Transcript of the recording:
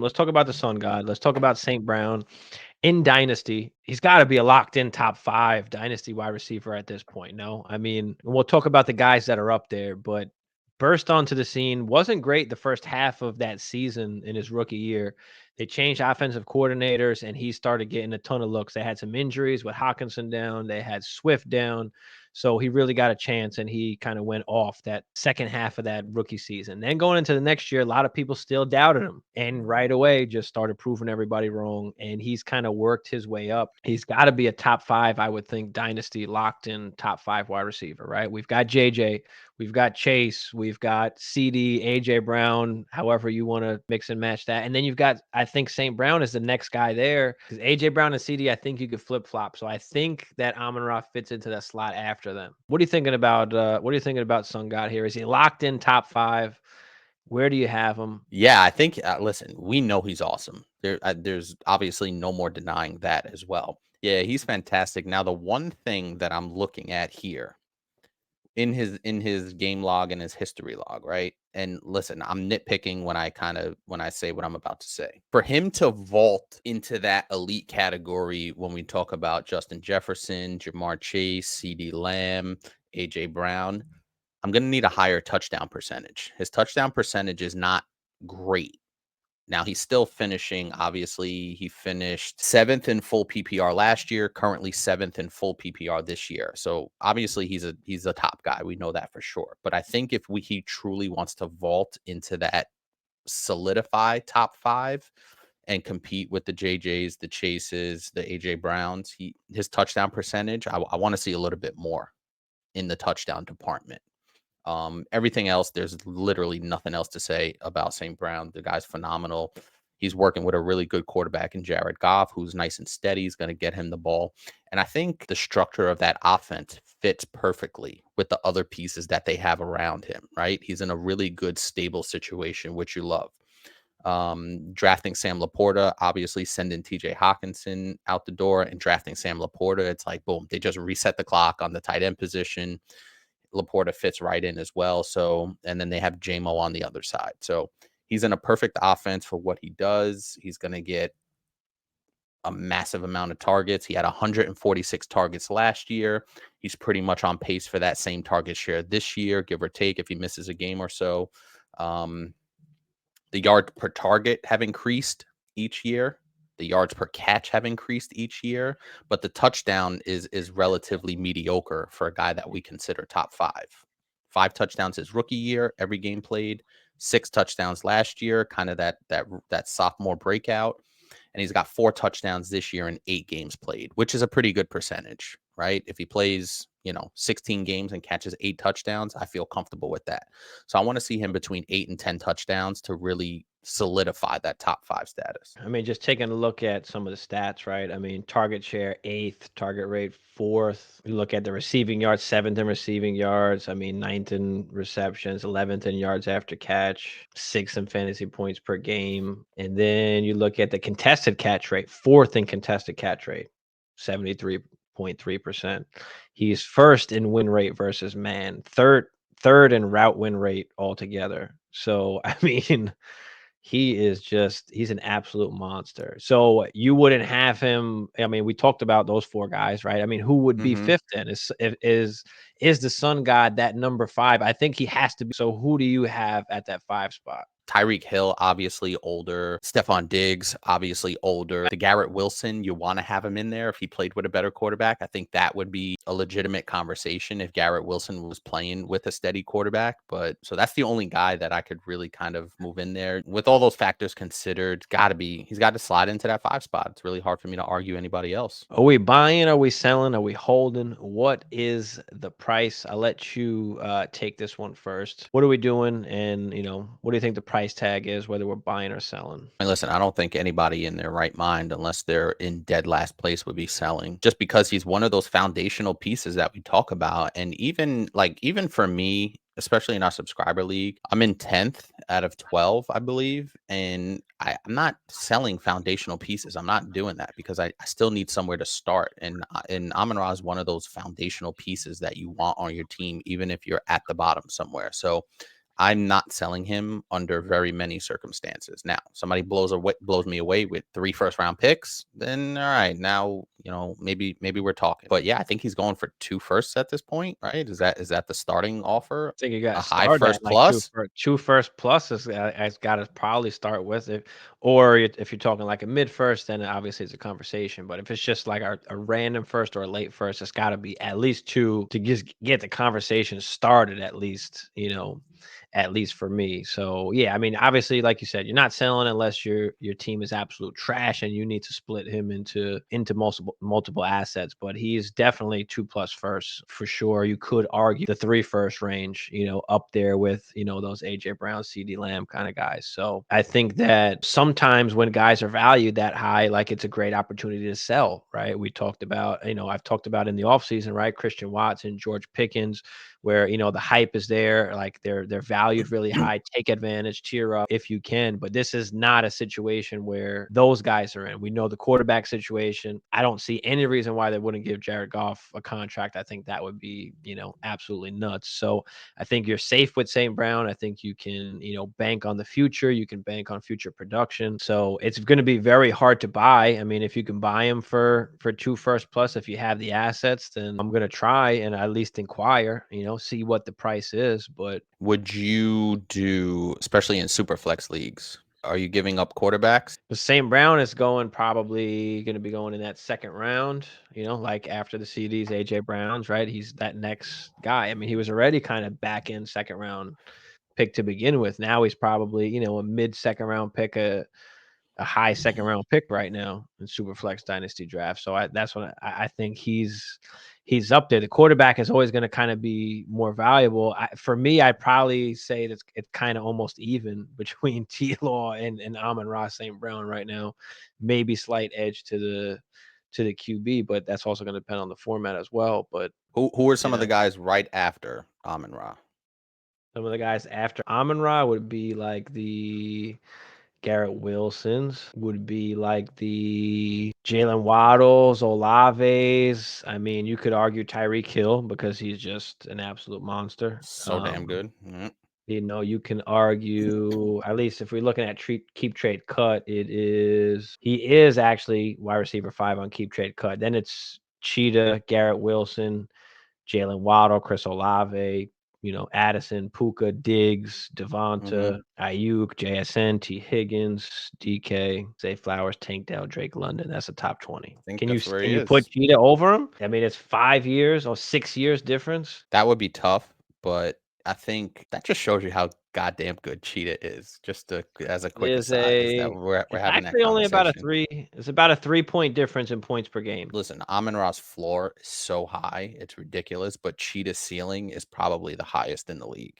Let's talk about the Sun God. Let's talk about St. Brown. In Dynasty, he's got to be a locked in top 5 Dynasty wide receiver at this point. No, I mean, we'll talk about the guys that are up there, but burst onto the scene, wasn't great the first half of that season in his rookie year. They changed offensive coordinators and he started getting a ton of looks. They had some injuries with Hawkinson down, they had Swift down. So he really got a chance and he kind of went off that second half of that rookie season. Then going into the next year, a lot of people still doubted him and right away just started proving everybody wrong. And he's kind of worked his way up. He's got to be a top 5, I would think, Dynasty locked in top 5 wide receiver, right? We've got JJ, we've got Chase, we've got CD, AJ Brown, however you want to mix and match that. And then you've got, I think St. Brown is the next guy there because AJ Brown and CD, I think you could flip flop. So I think that Amon fits into that slot after them. What are you thinking about? What are you thinking about Sun God here? Is he locked in top 5? Where do you have him? Yeah, I think. Listen, we know he's awesome. There's obviously no more denying that as well. Yeah, he's fantastic. Now, the one thing that I'm looking at here in his game log and his history log, right? And listen, I'm nitpicking when I say what I'm about to say. For him to vault into that elite category when we talk about Justin Jefferson, Jamar Chase, CD Lamb, AJ Brown, I'm going to need a higher touchdown percentage. His touchdown percentage is not great. Now he's still finishing. Obviously, he finished 7th in full PPR last year, currently 7th in full PPR this year. So obviously he's a top guy. We know that for sure. But I think if he truly wants to vault into that solidify top 5 and compete with the JJs, the Chases, the AJ Browns, his touchdown percentage, I want to see a little bit more in the touchdown department. Everything else, there's literally nothing else to say about St. Brown. The guy's phenomenal. He's working with a really good quarterback in Jared Goff, who's nice and steady. He's going to get him the ball. And I think the structure of that offense fits perfectly with the other pieces that they have around him, right? He's in a really good, stable situation, which you love. Drafting Sam Laporta, obviously sending TJ Hawkinson out the door and drafting Sam Laporta. It's like, boom, they just reset the clock on the tight end position. Laporta fits right in as well. So, and then they have JMO on the other side. So he's in a perfect offense for what he does. He's going to get a massive amount of targets. He had 146 targets last year. He's pretty much on pace for that same target share this year, give or take, if he misses a game or so. The yard per target have increased each year. The yards per catch have increased each year, but the touchdown is relatively mediocre for a guy that we consider top 5. 5 touchdowns his rookie year, every game played. 6 touchdowns last year, kind of that sophomore breakout. And he's got 4 touchdowns this year in 8 games played, which is a pretty good percentage, right? If he plays, 16 games and catches 8 touchdowns, I feel comfortable with that. So I want to see him between 8 and 10 touchdowns to really solidify that top 5 status. I mean, just taking a look at some of the stats, right? I mean, target share 8th, target rate 4th. You look at the receiving yards, 7th in receiving yards. I mean, 9th in receptions, 11th in yards after catch, 6th in fantasy points per game. And then you look at the contested catch rate, 4th in contested catch rate, 73.3%. He's first in win rate versus man, third in route win rate altogether. So, I mean, he's an absolute monster. So you wouldn't have him. I mean, we talked about those 4 guys, right? I mean, who would be 5th then? Is the Sun God that number 5? I think he has to be. So who do you have at that 5 spot? Tyreek Hill, obviously older. Stephon Diggs, obviously older. The Garrett Wilson, you want to have him in there if he played with a better quarterback. I think that would be a legitimate conversation if Garrett Wilson was playing with a steady quarterback. But so that's the only guy that I could really kind of move in there. With all those factors considered, he's got to slide into that 5 spot. It's really hard for me to argue anybody else. Are we buying? Are we selling? Are we holding? What is the price? I'll let you take this one first. What are we doing? And, what do you think the price tag is, whether we're buying or selling? I mean, listen, I don't think anybody in their right mind, unless they're in dead last place, would be selling just because he's one of those foundational pieces that we talk about. And even for me, especially in our subscriber league, I'm in 10th out of 12, I believe. And I'm not selling foundational pieces. I'm not doing that because I still need somewhere to start. And Amon-Ra is one of those foundational pieces that you want on your team, even if you're at the bottom somewhere. So I'm not selling him under very many circumstances. Now, somebody blows me away with 3 first-round picks, then all right, now, maybe we're talking. But yeah, I think he's going for 2 firsts at this point, right? Is that the starting offer? I think you gotta A high start first at, like, plus? 2 first pluses has gotta probably start with it, or if you're talking like a mid first, then obviously it's a conversation, but if it's just like a random first or a late first, it's gotta be at least 2 to just get the conversation started at least, at least for me. So, yeah, I mean, obviously, like you said, you're not selling unless your team is absolute trash and you need to split him into multiple assets, but he's definitely 2 plus firsts for sure. You could argue the 3 first range, up there with, those AJ Brown, CD Lamb kind of guys. So I think that sometimes when guys are valued that high, like it's a great opportunity to sell, right? We talked about, I've talked about in the offseason, right? Christian Watson, George Pickens, where the hype is there, like they're valued really high. Take advantage, tear up if you can. But this is not a situation where those guys are in. We know the quarterback situation. I don't see any reason why they wouldn't give Jared Goff a contract. I think that would be, absolutely nuts. So I think you're safe with St. Brown. I think you can, bank on the future. You can bank on future production. So it's going to be very hard to buy. I mean, if you can buy him for 2 first plus, if you have the assets, then I'm going to try and at least inquire, see what the price is. But Would you do, especially in super flex leagues, are you giving up quarterbacks? the St. Brown is probably going to be going in that second round, like after the CDs, AJ Browns, right? He's that next guy. I mean, he was already kind of back in second round pick to begin with. Now he's probably, a mid second round pick, a high second round pick right now in Superflex Dynasty draft. So that's what I think he's up there. The quarterback is always going to kind of be more valuable. For me, I'd probably say it's kind of almost even between T Law and Amon Ross St. Brown right now. Maybe slight edge to the QB, but that's also going to depend on the format as well. But Who are some of the guys right after Amon Ra? some of the guys after Amon Ra would be like the Garrett Wilsons, would be like the Jalen Waddles, Olaves. I mean, you could argue Tyreek Hill because he's just an absolute monster. So damn good. You can argue, at least if we're looking at keep trade cut, he is actually wide receiver 5 on keep trade cut. Then it's Cheetah, Garrett Wilson, Jalen Waddle, Chris Olave, Addison, Puka, Diggs, Mhm. Devonta, Ayuk, JSN, T. Higgins, DK, Zay Flowers, Tank Dell, Drake London. That's a top 20. I think Can you that's where can he you put is. Cheetah over him? I mean, it's 5 years or 6 years difference. That would be tough, but I think that just shows you how goddamn good Cheetah is. Just as a It quick is aside, is that we're it's having that actually only about a conversation. 3 it's about a 3-point difference in points per game. Listen, Amon Ra's floor is so high, it's ridiculous, but Cheetah's ceiling is probably the highest in the league.